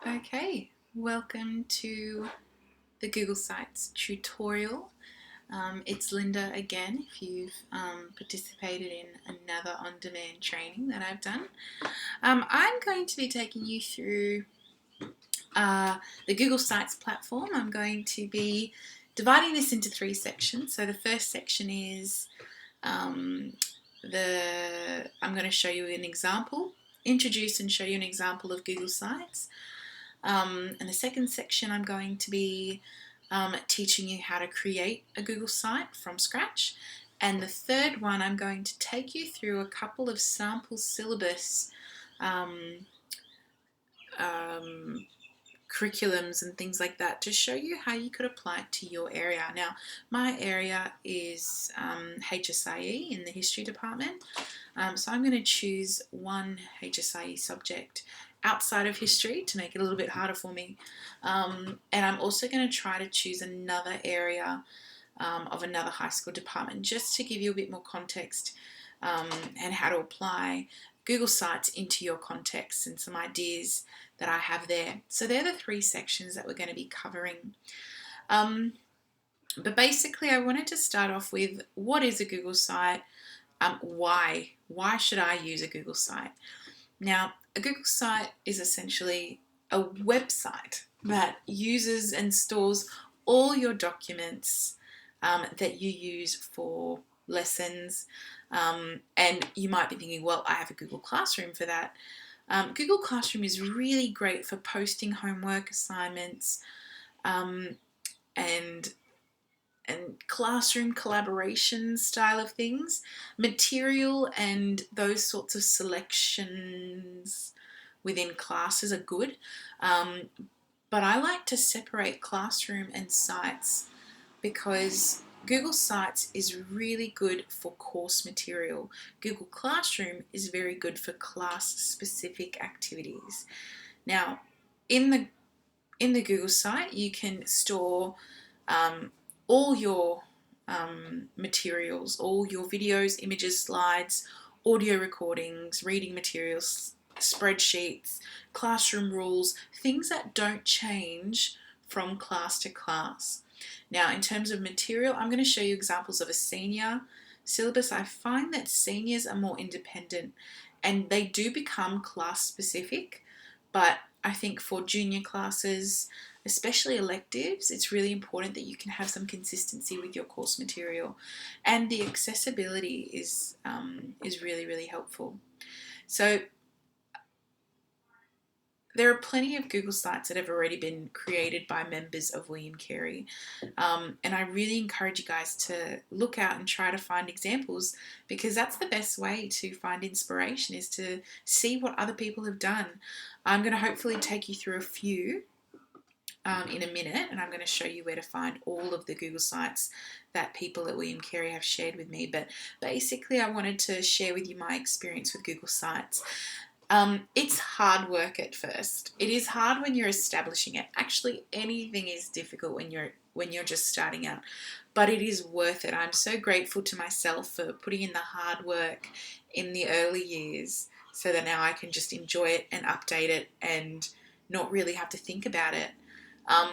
Okay, welcome to the Google Sites tutorial. It's Linda again, if you've participated in another on-demand training that I've done. I'm going to be taking you through the Google Sites platform. I'm going to be dividing this into three sections. So the first section is I'm going to show you an example, introduce and show you an example of Google Sites. In the second section, I'm going to be teaching you how to create a Google site from scratch. And the third one, I'm going to take you through a couple of sample syllabus um, um, curriculums and things like that to show you how you could apply it to your area. Now, my area is HSIE in the history department, so I'm going to choose one HSIE subject outside of history to make it a little bit harder for me, and I'm also going to try to choose another area of another high school department just to give you a bit more context and how to apply Google Sites into your context and some ideas that I have there. So they're the three sections that we're going to be covering. But basically, I wanted to start off with what is a Google site? Why? Why should I use a Google site? Now, a Google site is essentially a website that uses and stores all your documents that you use for lessons. And you might be thinking, well, I have a Google Classroom for that. Google Classroom is really great for posting homework assignments um, and classroom collaboration style of things, material and those sorts of selections within classes are good. But I like to separate classroom and sites because Google Sites is really good for course material. Google Classroom is very good for class-specific activities. Now, in the Google site, you can store all your materials, all your videos, images, slides, audio recordings, reading materials, spreadsheets, classroom rules, things that don't change from class to class. Now, in terms of material, I'm going to show you examples of a senior syllabus. I find that seniors are more independent and they do become class specific, but I think for junior classes, especially electives, it's really important that you can have some consistency with your course material, and the accessibility is really, really helpful. So there are plenty of Google Sites that have already been created by members of William Carey, and I really encourage you guys to look out and try to find examples, because that's the best way to find inspiration, is to see what other people have done. I'm going to hopefully take you through a few in a minute, and I'm going to show you where to find all of the Google Sites that people at William Carey have shared with me. But basically, I wanted to share with you my experience with Google Sites. It's hard work at first. It is hard when you're establishing it. Actually, anything is difficult when you're just starting out, but it is worth it. I'm so grateful to myself for putting in the hard work in the early years, so that now I can just enjoy it and update it and not really have to think about it. Um,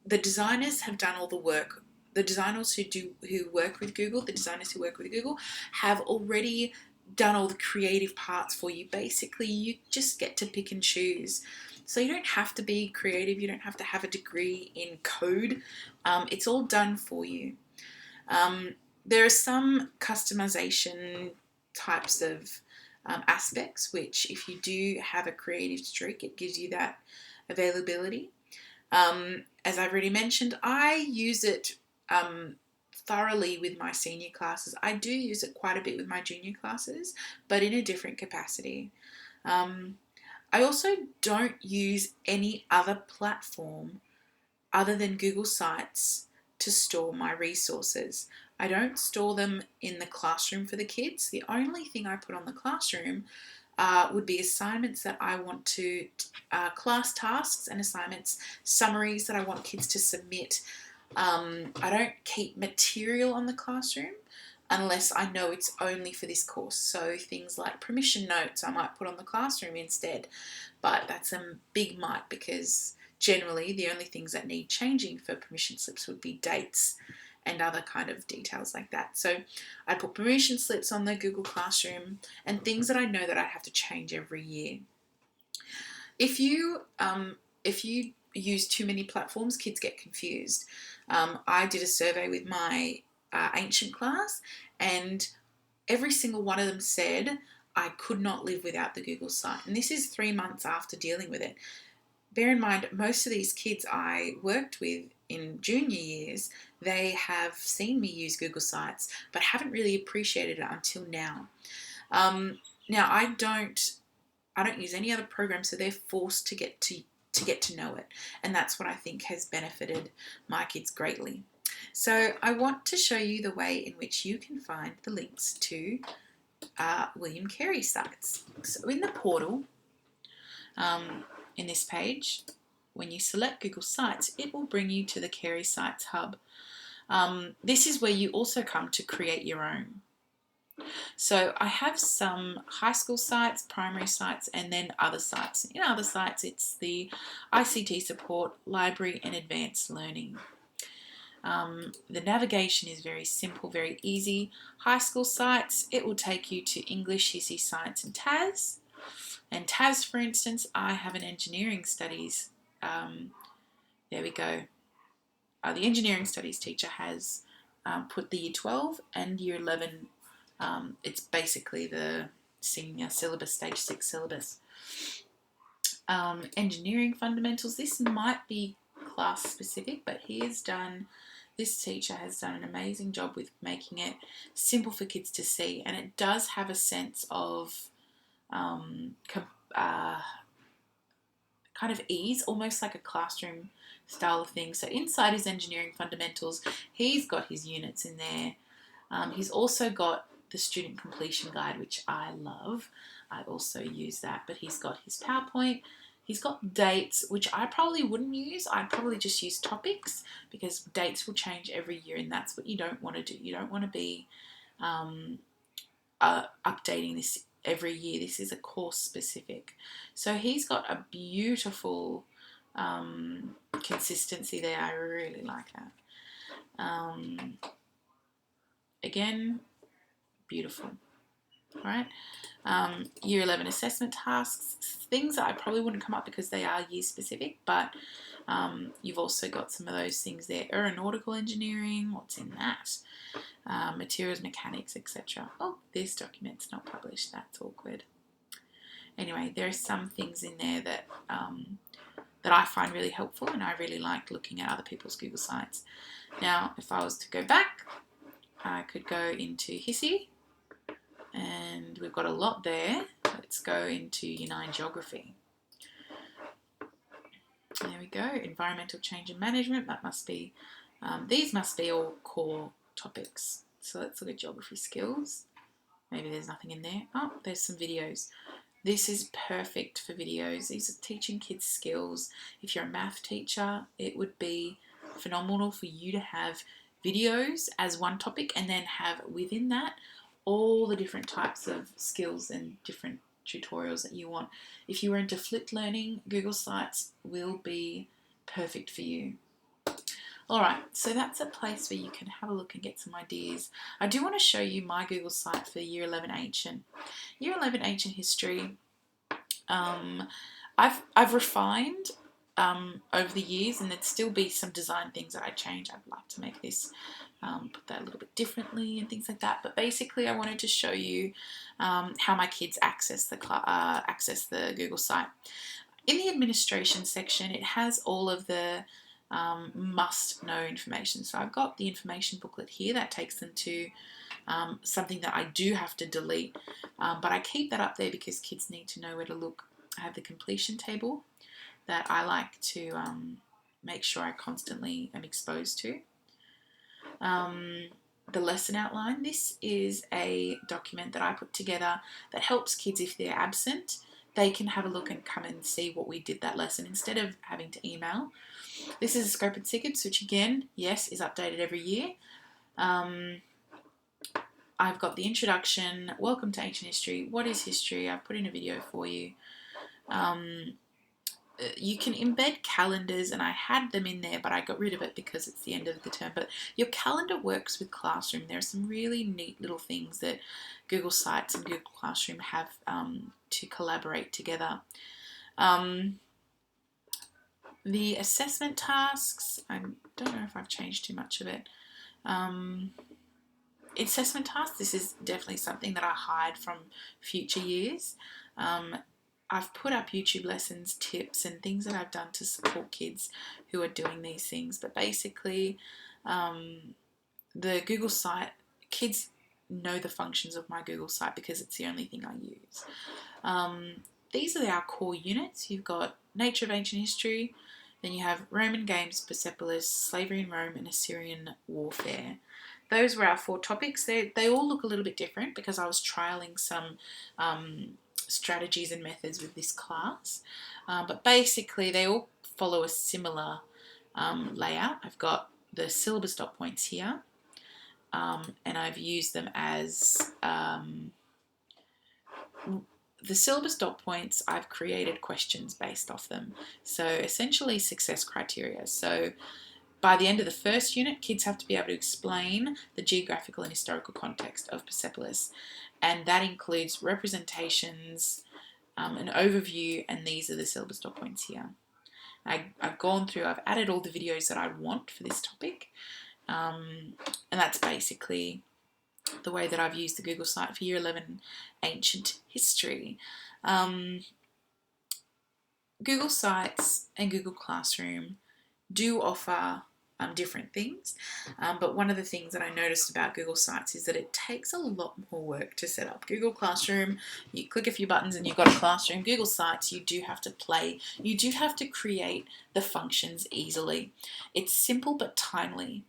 the designers have done all the work. The designers who work with Google, the designers who work with Google, have already done all the creative parts for you. Basically, you just get to pick and choose. So you don't have to be creative. You don't have to have a degree in code. It's all done for you. There are some customization types of aspects which, if you do have a creative streak, it gives you that availability. As I've already mentioned, I use it thoroughly with my senior classes. I do use it quite a bit with my junior classes, but in a different capacity. I also don't use any other platform other than Google Sites to store my resources. I don't store them in the classroom for the kids. The only thing I put on the classroom would be assignments that I want to, class tasks and assignments, summaries that I want kids to submit. I don't keep material on the classroom. unless I know it's only for this course. So things like permission notes I might put on the classroom instead, but that's a big might, because generally the only things that need changing for permission slips would be dates and other kind of details like that. So I put permission slips on the Google Classroom and things that I know that I have to change every year. If you use too many platforms, kids get confused. I did a survey with my ancient class, and every single one of them said I could not live without the Google site. And this is 3 months after dealing with it. Bear in mind, most of these kids I worked with in junior years, they have seen me use Google Sites, but haven't really appreciated it until now. Now I don't use any other program, so they're forced to get to know it, and that's what I think has benefited my kids greatly. So I want to show you the way in which you can find the links to William Carey sites. So in the portal, in this page, when you select Google Sites, it will bring you to the Carey Sites Hub. This is where you also come to create your own. So I have some high school sites, primary sites, and then other sites. In other sites, it's the ICT support, library, and advanced learning. The navigation is very simple, very easy. High school sites, it will take you to English, History, Science, and TAS. And TAS, for instance, I have an engineering studies. There we go. The engineering studies teacher has put the year 12 and year 11. It's basically the senior syllabus, stage 6 syllabus. Engineering fundamentals, this might be class specific, but this teacher has done an amazing job with making it simple for kids to see, and it does have a sense of kind of ease, almost like a classroom style of thing. So inside his engineering fundamentals, he's got his units in there. He's also got the student completion guide, which I love. I also use that, but he's got his PowerPoint. He's got dates, which I probably wouldn't use. I'd probably just use topics, because dates will change every year, and that's what you don't want to do. You don't want to be updating this every year. This is a course specific. So he's got a beautiful consistency there. I really like that. Again, beautiful. All right. Year 11 assessment tasks, things that I probably wouldn't come up because they are year specific, but you've also got some of those things there. Aeronautical engineering, what's in that? Materials mechanics, etc. Oh, this document's not published. That's awkward. Anyway, there are some things in there that that I find really helpful, and I really like looking at other people's Google Sites. Now, if I was to go back, I could go into HISI, and we've got a lot there. Let's go into Year 9 Geography. There we go. Environmental change and management. That must be, these must be all core topics. So let's look at geography skills. Maybe there's nothing in there. Oh, there's some videos. This is perfect for videos. These are teaching kids skills. If you're a math teacher, it would be phenomenal for you to have videos as one topic, and then have within that all the different types of skills and different tutorials that you want. If you were into flipped learning, Google Sites will be perfect for you. Alright, so that's a place where you can have a look and get some ideas. I do want to show you my Google site for Year 11 Ancient. Year 11 Ancient History, I've refined over the years, and there'd still be some design things that I change. I'd like to make this, put that a little bit differently and things like that. But basically, I wanted to show you how my kids access the Google site. In the administration section, it has all of the must-know information. So I've got the information booklet here that takes them to something that I do have to delete, but I keep that up there because kids need to know where to look. I have the completion table that I like to make sure I constantly am exposed to. The lesson outline. This is a document that I put together that helps kids if they're absent. They can have a look and come and see what we did that lesson instead of having to email. This is a scope and SIGIPS, which again, yes, is updated every year. I've got the introduction, welcome to ancient history, what is history, I've put in a video for you. You can embed calendars, and I had them in there, but I got rid of it because it's the end of the term. But your calendar works with Classroom. There are some really neat little things that Google Sites and Google Classroom have to collaborate together. The assessment tasks, I don't know if I've changed too much of it. Assessment tasks, this is definitely something that I hide from future years. I've put up YouTube lessons, tips, and things that I've done to support kids who are doing these things. But basically, the Google site, kids know the functions of my Google site because it's the only thing I use. These are our core units. You've got Nature of Ancient History, then you have Roman Games, Persepolis, Slavery in Rome, and Assyrian Warfare. Those were our 4 topics. They all look a little bit different because I was trialing some strategies and methods with this class. But basically, they all follow a similar layout. I've got the syllabus dot points here, and I've used them as the syllabus dot points. I've created questions based off them. So essentially success criteria. So by the end of the first unit, kids have to be able to explain the geographical and historical context of Persepolis, and that includes representations, an overview, and these are the syllabus dot points here. I've gone through, I've added all the videos that I want for this topic, and that's basically the way that I've used the Google site for Year 11 Ancient History. Google Sites and Google Classroom do offer different things, but one of the things that I noticed about Google Sites is that it takes a lot more work to set up. Google Classroom, you click a few buttons and you've got a classroom. Google Sites, you do have to play, you do have to create the functions easily. It's simple but timely.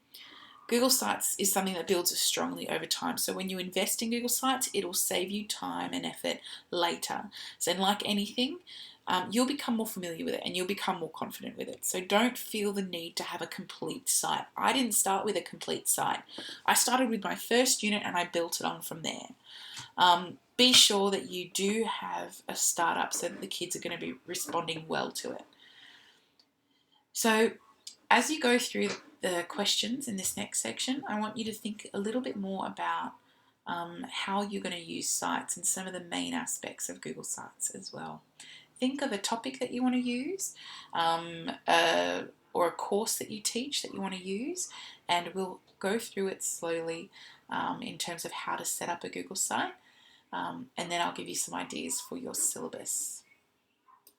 Google Sites is something that builds strongly over time. So when you invest in Google Sites, it'll save you time and effort later. So like anything, you'll become more familiar with it and you'll become more confident with it. So don't feel the need to have a complete site. I didn't start with a complete site. I started with my first unit and I built it on from there. Be sure that you do have a startup so that the kids are going to be responding well to it. So as you go through the questions in this next section, I want you to think a little bit more about how you're going to use sites and some of the main aspects of Google Sites as well. Think of a topic that you want to use, or a course that you teach that you want to use, and we'll go through it slowly in terms of how to set up a Google site, and then I'll give you some ideas for your syllabus.